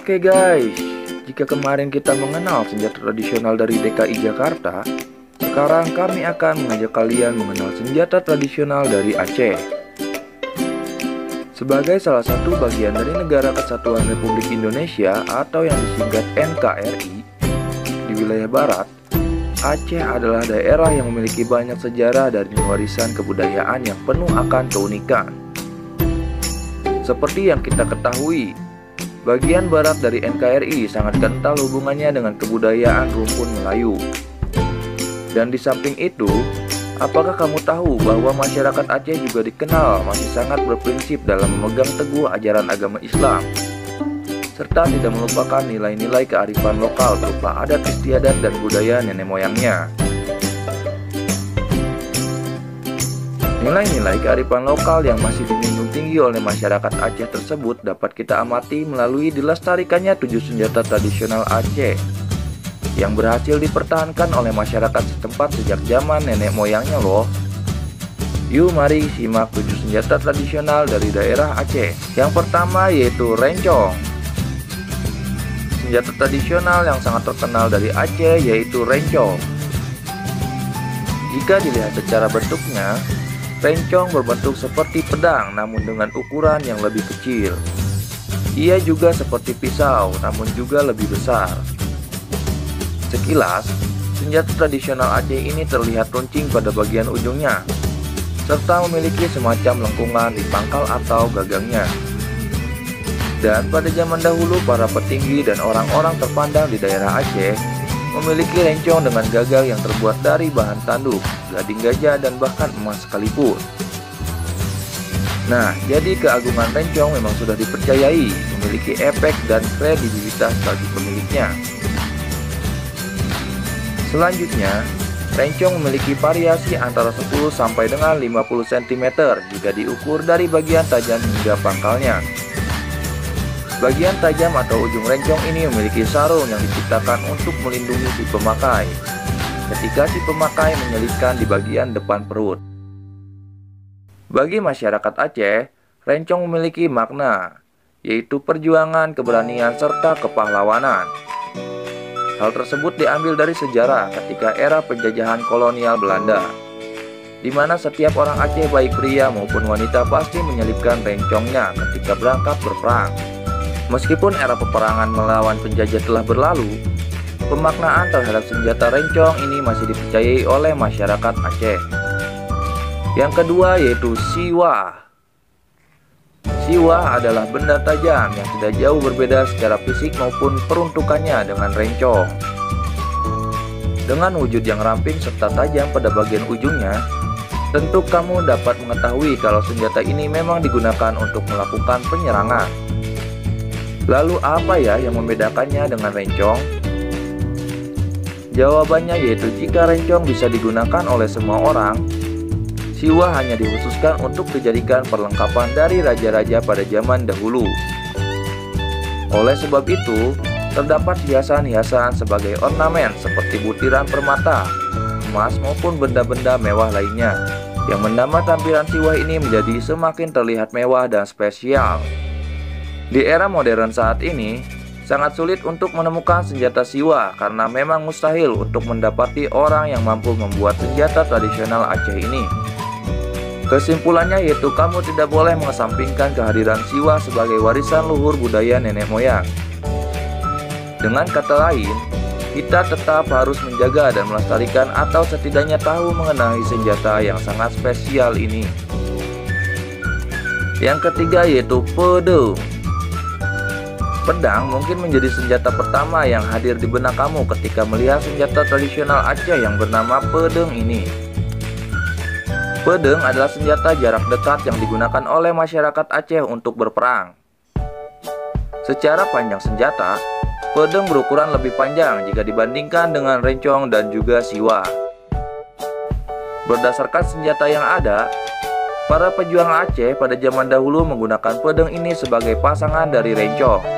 Oke guys, jika kemarin kita mengenal senjata tradisional dari DKI Jakarta, sekarang kami akan mengajak kalian mengenal senjata tradisional dari Aceh. Sebagai salah satu bagian dari Negara Kesatuan Republik Indonesia atau yang disingkat NKRI, di wilayah barat, Aceh adalah daerah yang memiliki banyak sejarah dan warisan kebudayaan yang penuh akan keunikan. Seperti yang kita ketahui, bagian barat dari NKRI sangat kental hubungannya dengan kebudayaan rumpun Melayu. Dan di samping itu, apakah kamu tahu bahwa masyarakat Aceh juga dikenal masih sangat berprinsip dalam memegang teguh ajaran agama Islam, serta tidak melupakan nilai-nilai kearifan lokal berupa adat istiadat dan budaya nenek moyangnya. Nilai-nilai kearifan lokal yang masih dijunjung tinggi oleh masyarakat Aceh tersebut dapat kita amati melalui dilestarikannya 7 senjata tradisional Aceh yang berhasil dipertahankan oleh masyarakat setempat sejak zaman nenek moyangnya loh. Yuk mari simak 7 senjata tradisional dari daerah Aceh. Yang pertama yaitu rencong. Senjata tradisional yang sangat terkenal dari Aceh yaitu rencong. Jika dilihat secara bentuknya, rencong berbentuk seperti pedang namun dengan ukuran yang lebih kecil. Ia juga seperti pisau namun juga lebih besar. Sekilas, senjata tradisional Aceh ini terlihat runcing pada bagian ujungnya, serta memiliki semacam lengkungan di pangkal atau gagangnya. Dan pada zaman dahulu, para petinggi dan orang-orang terpandang di daerah Aceh memiliki rencong dengan gagal yang terbuat dari bahan tanduk, gading gajah, dan bahkan emas sekalipun. Nah, jadi keagungan rencong memang sudah dipercayai memiliki efek dan kredibilitas bagi pemiliknya. Selanjutnya, rencong memiliki variasi antara 10 sampai dengan 50 cm jika diukur dari bagian tajam hingga pangkalnya. Bagian tajam atau ujung rencong ini memiliki sarung yang diciptakan untuk melindungi si pemakai ketika si pemakai menyelipkan di bagian depan perut. Bagi masyarakat Aceh, rencong memiliki makna, yaitu perjuangan, keberanian, serta kepahlawanan. Hal tersebut diambil dari sejarah ketika era penjajahan kolonial Belanda, di mana setiap orang Aceh baik pria maupun wanita pasti menyelipkan rencongnya ketika berangkat berperang. Meskipun era peperangan melawan penjajah telah berlalu, pemaknaan terhadap senjata rencong ini masih dipercayai oleh masyarakat Aceh. Yang kedua yaitu siwah. Siwah adalah benda tajam yang tidak jauh berbeda secara fisik maupun peruntukannya dengan rencong. Dengan wujud yang ramping serta tajam pada bagian ujungnya, tentu kamu dapat mengetahui kalau senjata ini memang digunakan untuk melakukan penyerangan. Lalu apa ya yang membedakannya dengan rencong? Jawabannya yaitu jika rencong bisa digunakan oleh semua orang, siwah hanya dikhususkan untuk dijadikan perlengkapan dari raja-raja pada zaman dahulu. Oleh sebab itu, terdapat hiasan-hiasan sebagai ornamen seperti butiran permata, emas maupun benda-benda mewah lainnya yang menambah tampilan siwah ini menjadi semakin terlihat mewah dan spesial. Di era modern saat ini, sangat sulit untuk menemukan senjata siwah karena memang mustahil untuk mendapati orang yang mampu membuat senjata tradisional Aceh ini. Kesimpulannya yaitu kamu tidak boleh mengesampingkan kehadiran siwah sebagai warisan luhur budaya nenek moyang. Dengan kata lain, kita tetap harus menjaga dan melestarikan atau setidaknya tahu mengenai senjata yang sangat spesial ini. Yang ketiga yaitu pedang. Pedang mungkin menjadi senjata pertama yang hadir di benak kamu ketika melihat senjata tradisional Aceh yang bernama pedang ini. Pedang adalah senjata jarak dekat yang digunakan oleh masyarakat Aceh untuk berperang. Secara panjang senjata, pedang berukuran lebih panjang jika dibandingkan dengan rencong dan juga siwah. Berdasarkan senjata yang ada, para pejuang Aceh pada zaman dahulu menggunakan pedang ini sebagai pasangan dari rencong.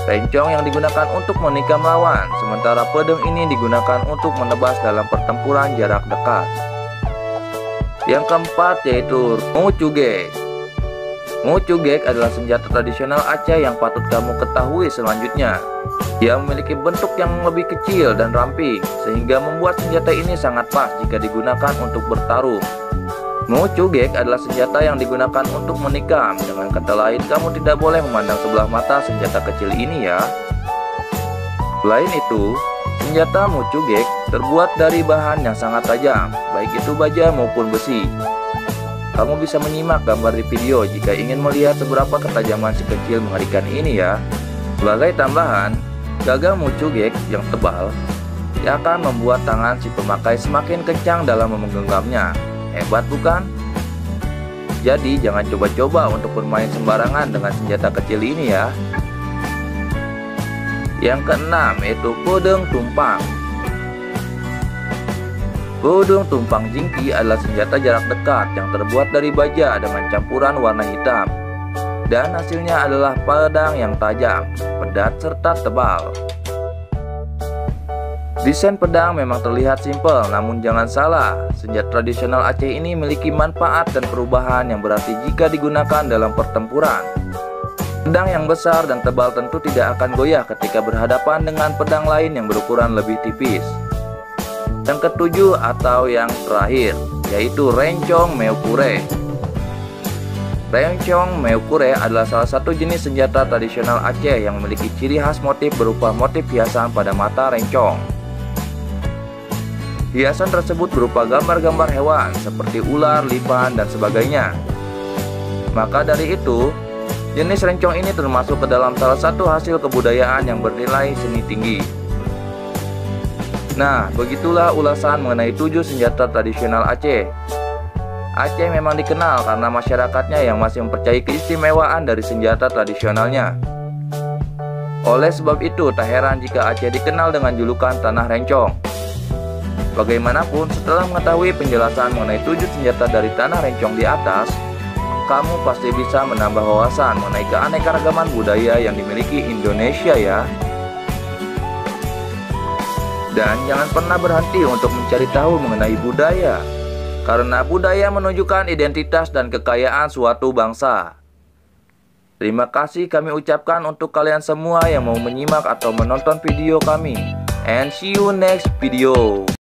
Rencong yang digunakan untuk menikam lawan, sementara pedang ini digunakan untuk menebas dalam pertempuran jarak dekat. Yang keempat yaitu mucuge. Mucugek adalah senjata tradisional Aceh yang patut kamu ketahui selanjutnya. Dia memiliki bentuk yang lebih kecil dan ramping, sehingga membuat senjata ini sangat pas jika digunakan untuk bertarung. Mucugek adalah senjata yang digunakan untuk menikam. Dengan kata lain, kamu tidak boleh memandang sebelah mata senjata kecil ini ya. Selain itu, senjata Mucugek terbuat dari bahan yang sangat tajam, baik itu baja maupun besi. Kamu bisa menyimak gambar di video jika ingin melihat seberapa ketajaman si kecil mengerikan ini ya. Sebagai tambahan, gagang Mucugek yang tebal akan membuat tangan si pemakai semakin kencang dalam menggenggamnya. Hebat bukan? Jadi jangan coba-coba untuk bermain sembarangan dengan senjata kecil ini ya. Yang keenam yaitu pedang tumpang. Pedang tumpang jingki adalah senjata jarak dekat yang terbuat dari baja dengan campuran warna hitam. Dan hasilnya adalah pedang yang tajam, pedas serta tebal. Desain pedang memang terlihat simpel, namun jangan salah, senjata tradisional Aceh ini memiliki manfaat dan perubahan yang berarti jika digunakan dalam pertempuran. Pedang yang besar dan tebal tentu tidak akan goyah ketika berhadapan dengan pedang lain yang berukuran lebih tipis. Yang ketujuh atau yang terakhir, yaitu rencong meukure. Rencong meukure adalah salah satu jenis senjata tradisional Aceh yang memiliki ciri khas motif berupa motif hiasan pada mata rencong. Hiasan tersebut berupa gambar-gambar hewan seperti ular, lipan, dan sebagainya. Maka dari itu, jenis rencong ini termasuk ke dalam salah satu hasil kebudayaan yang bernilai seni tinggi. Nah, begitulah ulasan mengenai 7 senjata tradisional Aceh. Aceh memang dikenal karena masyarakatnya yang masih mempercayai keistimewaan dari senjata tradisionalnya. Oleh sebab itu, tak heran jika Aceh dikenal dengan julukan Tanah Rencong. Bagaimanapun, setelah mengetahui penjelasan mengenai 7 senjata dari Tanah Rencong di atas, kamu pasti bisa menambah wawasan mengenai keanekaragaman budaya yang dimiliki Indonesia ya. Dan jangan pernah berhenti untuk mencari tahu mengenai budaya, karena budaya menunjukkan identitas dan kekayaan suatu bangsa. Terima kasih kami ucapkan untuk kalian semua yang mau menyimak atau menonton video kami. And see you next video.